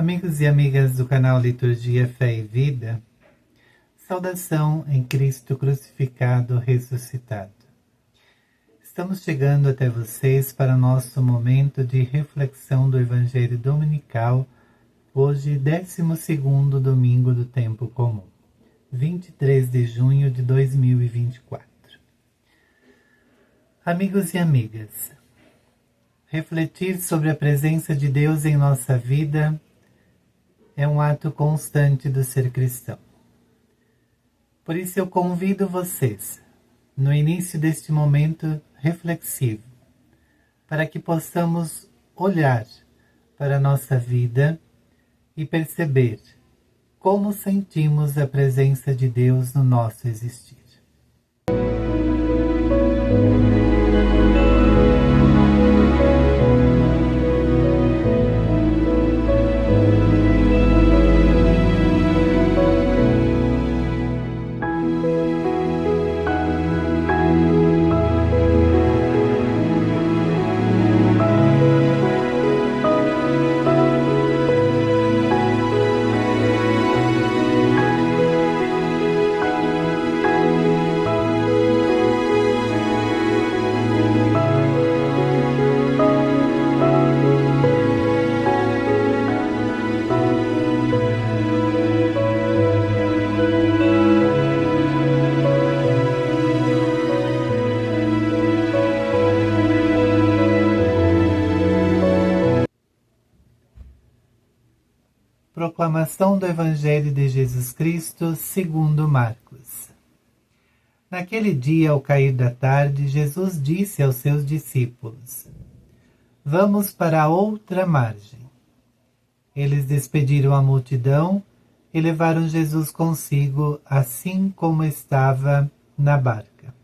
Amigos e amigas do canal Liturgia, Fé e Vida, saudação em Cristo crucificado, ressuscitado. Estamos chegando até vocês para nosso momento de reflexão do Evangelho Dominical, hoje 12º domingo do Tempo Comum, 23 de junho de 2024. Amigos e amigas, refletir sobre a presença de Deus em nossa vida é um ato constante do ser cristão. Por isso eu convido vocês, no início deste momento reflexivo, para que possamos olhar para a nossa vida e perceber como sentimos a presença de Deus no nosso existir. Proclamação do Evangelho de Jesus Cristo segundo Marcos. Naquele dia, ao cair da tarde, Jesus disse aos seus discípulos: Vamos para a outra margem. Eles despediram a multidão e levaram Jesus consigo, assim como estava na barca.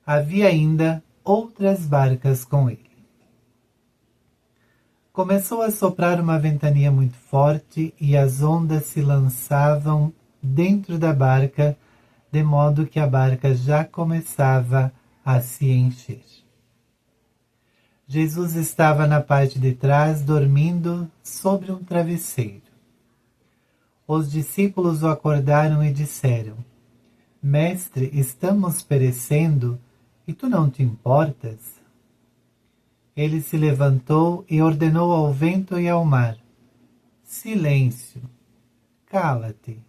Havia ainda outras barcas com ele. Começou a soprar uma ventania muito forte e as ondas se lançavam dentro da barca, de modo que a barca já começava a se encher. Jesus estava na parte de trás, dormindo sobre um travesseiro. Os discípulos o acordaram e disseram: Mestre, estamos perecendo e tu não te importas? Ele se levantou e ordenou ao vento e ao mar: Silêncio, cala-te.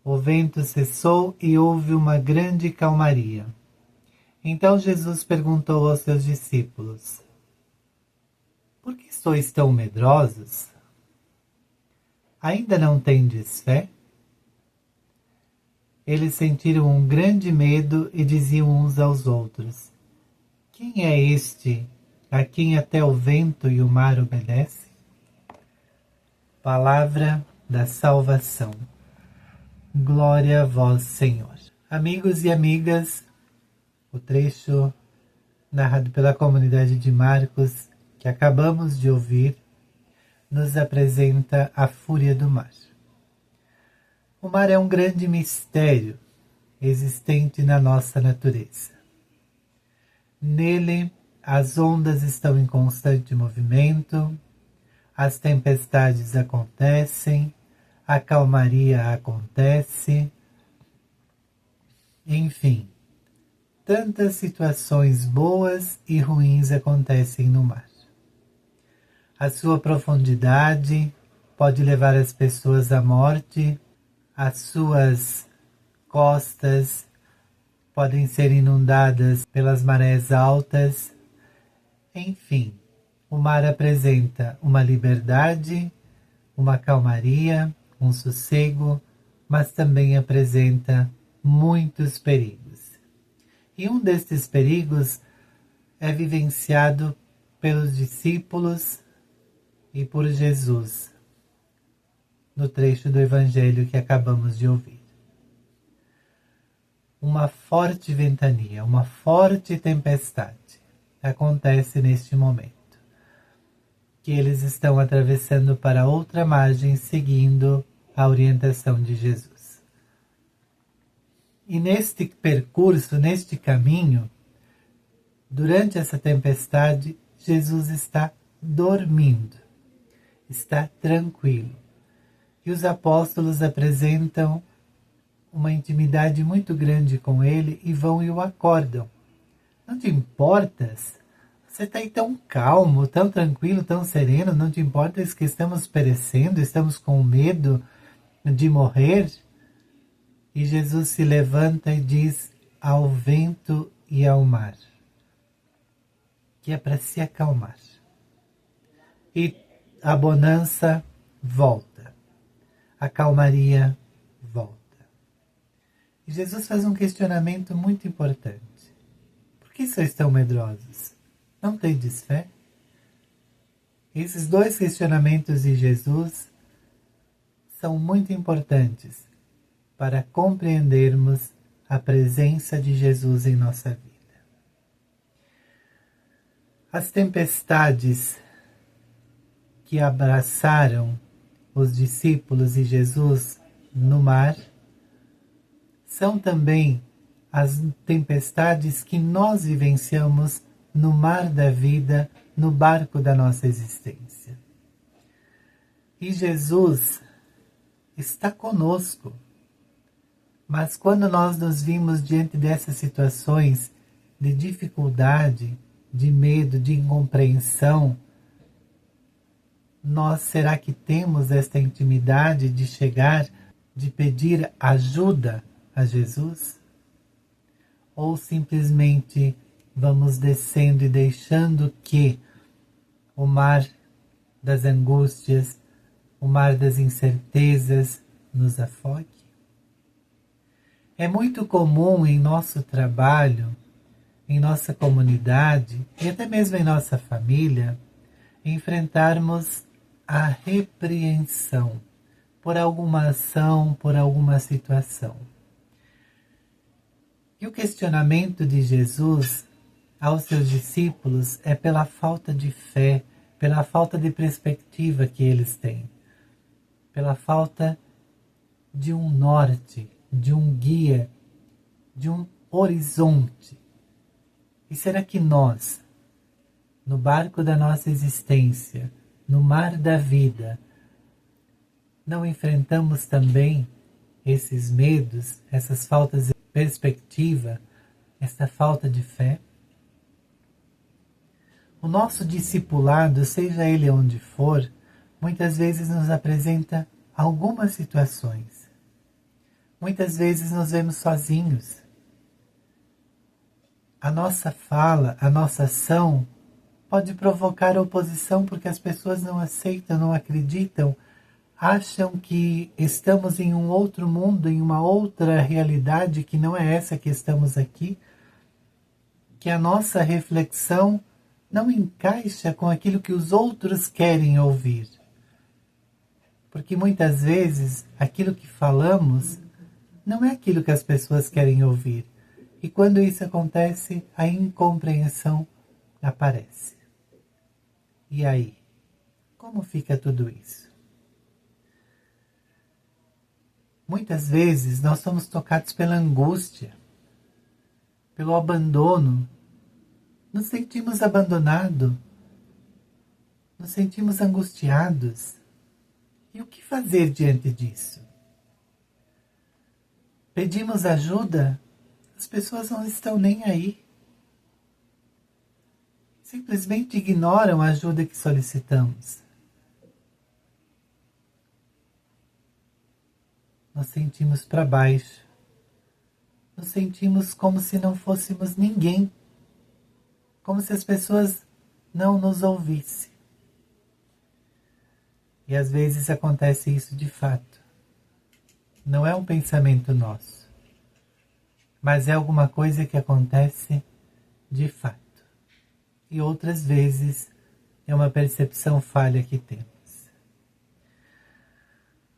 O vento cessou e houve uma grande calmaria. Então Jesus perguntou aos seus discípulos: Por que sois tão medrosos? Ainda não tendes fé? Eles sentiram um grande medo e diziam uns aos outros: Quem é este a quem até o vento e o mar obedecem? Palavra da salvação. Glória a vós, Senhor. Amigos e amigas, o trecho narrado pela comunidade de Marcos, que acabamos de ouvir, nos apresenta a fúria do mar. O mar é um grande mistério existente na nossa natureza. Nele, as ondas estão em constante movimento, as tempestades acontecem, a calmaria acontece, enfim, tantas situações boas e ruins acontecem no mar. A sua profundidade pode levar as pessoas à morte, as suas costas podem ser inundadas pelas marés altas. Enfim, o mar apresenta uma liberdade, uma calmaria, um sossego, mas também apresenta muitos perigos. E um destes perigos é vivenciado pelos discípulos e por Jesus, no trecho do Evangelho que acabamos de ouvir. Uma forte ventania, uma forte tempestade acontece neste momento, que eles estão atravessando para outra margem, seguindo a orientação de Jesus. E neste percurso, neste caminho, durante essa tempestade, Jesus está dormindo. está tranquilo. E os apóstolos apresentam uma intimidade muito grande com ele e vão e o acordam. Não te importas? Você está aí tão calmo, tão tranquilo, tão sereno, não te importas que estamos perecendo, estamos com medo de morrer? E Jesus se levanta e diz ao vento e ao mar que é para se acalmar. E a bonança volta, a calmaria volta. E Jesus faz um questionamento muito importante. Por que sois tão medrosos? Não tendes fé? Esses dois questionamentos de Jesus são muito importantes para compreendermos a presença de Jesus em nossa vida. As tempestades que abraçaram os discípulos e Jesus no mar são também as tempestades que nós vivenciamos no mar da vida, no barco da nossa existência. E Jesus está conosco. Mas quando nós nos vimos diante dessas situações de dificuldade, de medo, de incompreensão, nós será que temos esta intimidade de chegar, de pedir ajuda a Jesus? Ou simplesmente vamos descendo e deixando que o mar das angústias, o mar das incertezas nos afogue? É muito comum em nosso trabalho, em nossa comunidade e até mesmo em nossa família, enfrentarmos a repreensão por alguma ação, por alguma situação. E o questionamento de Jesus aos seus discípulos é pela falta de fé, pela falta de perspectiva que eles têm, pela falta de um norte, de um guia, de um horizonte. E será que nós, no barco da nossa existência, no mar da vida, não enfrentamos também esses medos, essas faltas de perspectiva, essa falta de fé? O nosso discipulado, seja ele onde for, muitas vezes nos apresenta algumas situações. Muitas vezes nos vemos sozinhos. A nossa fala, a nossa ação pode provocar oposição porque as pessoas não aceitam, não acreditam, acham que estamos em um outro mundo, em uma outra realidade que não é essa que estamos aqui, que a nossa reflexão não encaixa com aquilo que os outros querem ouvir. Porque muitas vezes aquilo que falamos não é aquilo que as pessoas querem ouvir. E quando isso acontece, a incompreensão aparece. E aí? Como fica tudo isso? Muitas vezes nós somos tocados pela angústia, pelo abandono. Nos sentimos abandonados, nos sentimos angustiados. E o que fazer diante disso? Pedimos ajuda? As pessoas não estão nem aí. Simplesmente ignoram a ajuda que solicitamos. Nos sentimos para baixo. Nos sentimos como se não fôssemos ninguém. Como se as pessoas não nos ouvissem. E às vezes acontece isso de fato. Não é um pensamento nosso, mas é alguma coisa que acontece de fato. E outras vezes é uma percepção falha que temos.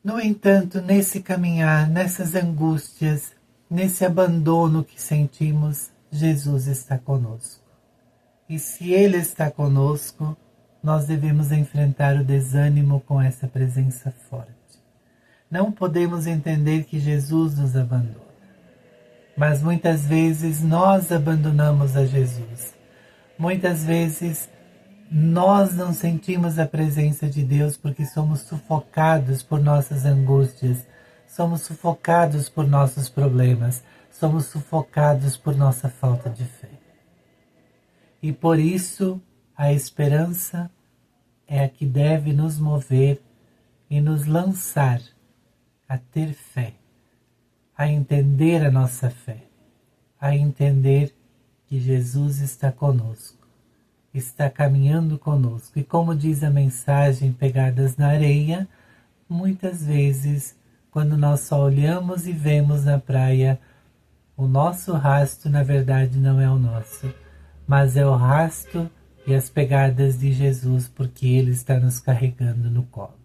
No entanto, nesse caminhar, nessas angústias, nesse abandono que sentimos, Jesus está conosco. E se Ele está conosco, nós devemos enfrentar o desânimo com essa presença forte. Não podemos entender que Jesus nos abandona. Mas muitas vezes nós abandonamos a Jesus. Muitas vezes Nós não sentimos a presença de Deus porque somos sufocados por nossas angústias, somos sufocados por nossos problemas, somos sufocados por nossa falta de fé. E por isso a esperança é a que deve nos mover e nos lançar a ter fé, a entender a nossa fé, a entender que Jesus está conosco, está caminhando conosco. E como diz a mensagem Pegadas na Areia, muitas vezes, quando nós só olhamos e vemos na praia, o nosso rastro na verdade não é o nosso, mas é o rastro e as pegadas de Jesus, porque Ele está nos carregando no colo.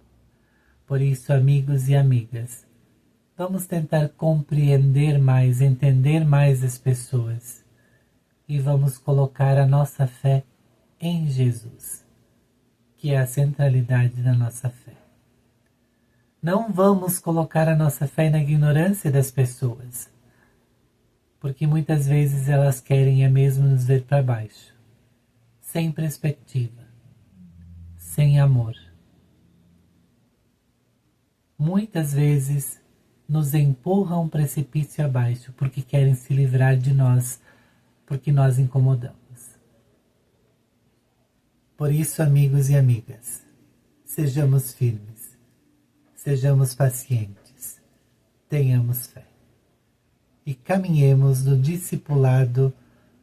Por isso, amigos e amigas, vamos tentar compreender mais, entender mais as pessoas e vamos colocar a nossa fé em Jesus, que é a centralidade da nossa fé. Não vamos colocar a nossa fé na ignorância das pessoas, porque muitas vezes elas querem mesmo nos ver para baixo, sem perspectiva, sem amor. Muitas vezes nos empurram um precipício abaixo porque querem se livrar de nós, porque nós incomodamos. Por isso, amigos e amigas, sejamos firmes, sejamos pacientes, tenhamos fé e caminhemos no discipulado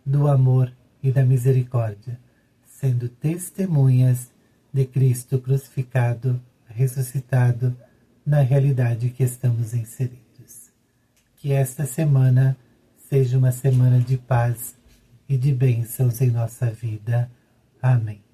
do amor e da misericórdia, sendo testemunhas de Cristo crucificado, ressuscitado, na realidade que estamos inseridos. Que esta semana seja uma semana de paz e de bênçãos em nossa vida. Amém.